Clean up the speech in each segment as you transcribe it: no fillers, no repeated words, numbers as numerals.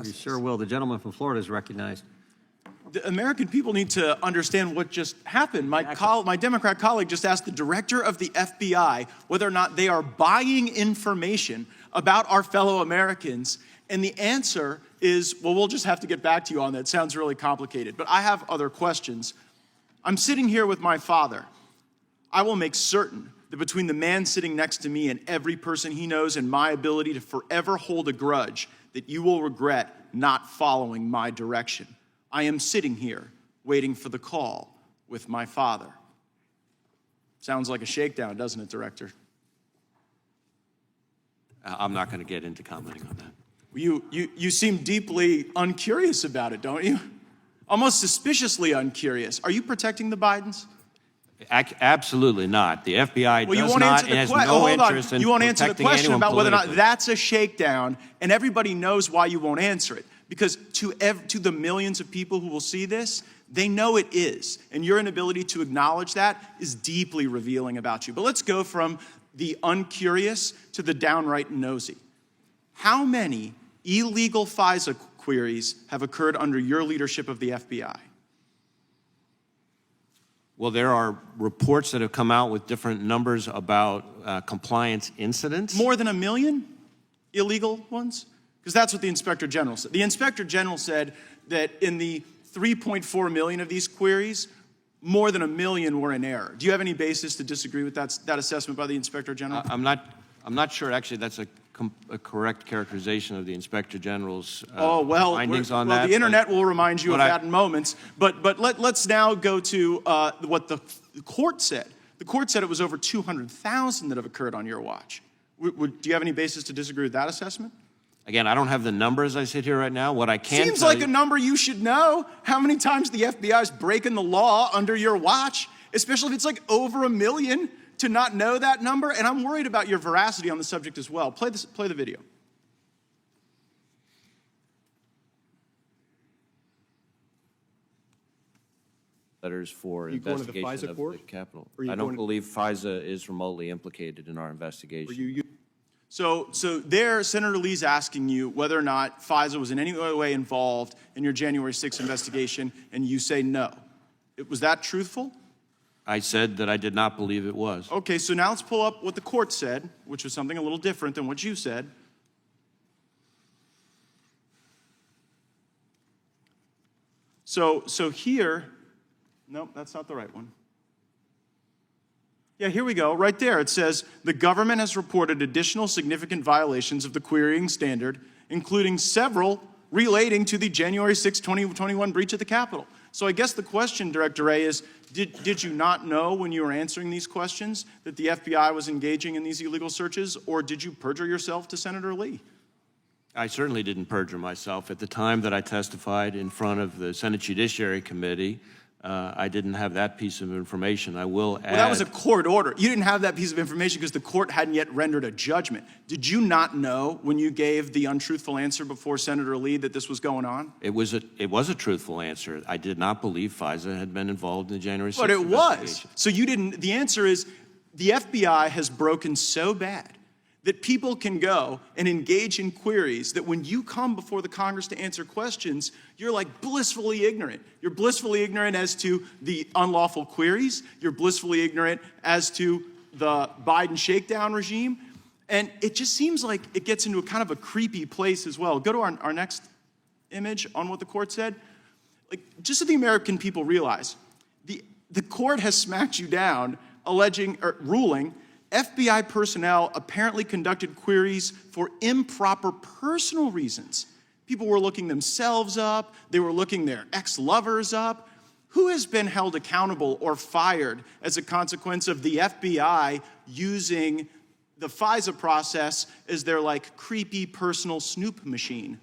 You sure will. The gentleman from Florida is recognized. The American people need to understand what just happened. My Democrat colleague just asked the director of the FBI whether or not they are buying information about our fellow Americans, and the answer is, well, we'll just have to get back to you on that. It sounds really complicated, but I have other questions. I'm sitting here with my father. I will make certain that between the man sitting next to me and every person he knows and my ability to forever hold a grudge, that you will regret not following my direction. I am sitting here waiting for the call with my father. Sounds like a shakedown, doesn't it, Director? I'm not going to get into commenting on that. You seem deeply uncurious about it, don't you? Almost suspiciously uncurious. Are you protecting the Bidens? Absolutely not. The FBI well, does not and has no interest in you won't answer the question about whether or not that's a shakedown, and everybody knows why you won't answer it. Because to the millions of people who will see this, they know it is. And your inability to acknowledge that is deeply revealing about you. But let's go from the uncurious to the downright nosy. How many illegal FISA queries have occurred under your leadership of the FBI? Well, there are reports that have come out with different numbers about compliance incidents. More than 1 million illegal ones? Because that's what the Inspector General said. The Inspector General said that in the 3.4 million of these queries, more than 1 million were in error. Do you have any basis to disagree with that assessment by the Inspector General? I'm not sure actually that's a correct characterization of the Inspector General's findings on that. Well, the internet will remind you of that in moments. But let's now go to what the court said. The court said it was over 200,000 that have occurred on your watch. Do you have any basis to disagree with that assessment? Again, I don't have the number as I sit here right now. What I can Seems like a number you should know. How many times the FBI is breaking the law under your watch, especially if it's like over 1 million, to not know that number? And I'm worried about your veracity on the subject as well. Play the video. Letters for investigation of the Capitol. I don't believe FISA is remotely implicated in our investigation. So there, Senator Lee's asking you whether or not FISA was in any way involved in your January 6th investigation, and you say no. Was that truthful? I said that I did not believe it was. Okay, so now let's pull up what the court said, which was something a little different than what you said. So here, nope, that's not the right one. Yeah, here we go. Right there, it says, the government has reported additional significant violations of the querying standard, including several relating to the January 6, 2021 breach of the Capitol. So I guess the question, Director Wray, is did you not know when you were answering these questions that the FBI was engaging in these illegal searches, or did you perjure yourself to Senator Lee? I certainly didn't perjure myself. At the time that I testified in front of the Senate Judiciary Committee, I didn't have that piece of information. I will add... Well, that was a court order. You didn't have that piece of information because the court hadn't yet rendered a judgment. Did you not know when you gave the untruthful answer before Senator Lee that this was going on? It was a truthful answer. I did not believe FISA had been involved in the January 6th But it was. So you didn't... The answer is the FBI has broken so bad that people can go and engage in queries that when you come before the Congress to answer questions, you're like blissfully ignorant. You're blissfully ignorant as to the unlawful queries. You're blissfully ignorant as to the Biden shakedown regime. And it just seems like it gets into a kind of a creepy place as well. Go to our next image on what the court said. Like, just so the American people realize, the court has smacked you down, ruling FBI personnel apparently conducted queries for improper personal reasons. People were looking themselves up. They were looking their ex-lovers up. Who has been held accountable or fired as a consequence of the FBI using the FISA process as their like creepy personal snoop machine?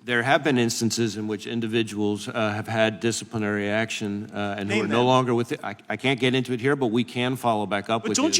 There have been instances in which individuals have had disciplinary action and who are no longer with it. I can't get into it here, but we can follow back up with you. Don't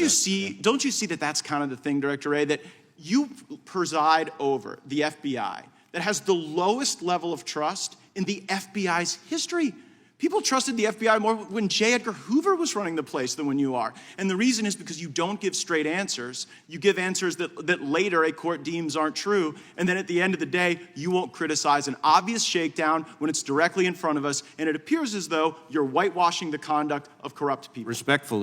you see that that's kind of the thing, Director Wray, that you preside over the FBI that has the lowest level of trust in the FBI's history? People trusted the FBI more when J. Edgar Hoover was running the place than when you are. And the reason is because you don't give straight answers. You give answers that later a court deems aren't true. And then at the end of the day, you won't criticize an obvious shakedown when it's directly in front of us. And it appears as though you're whitewashing the conduct of corrupt people. Respectfully.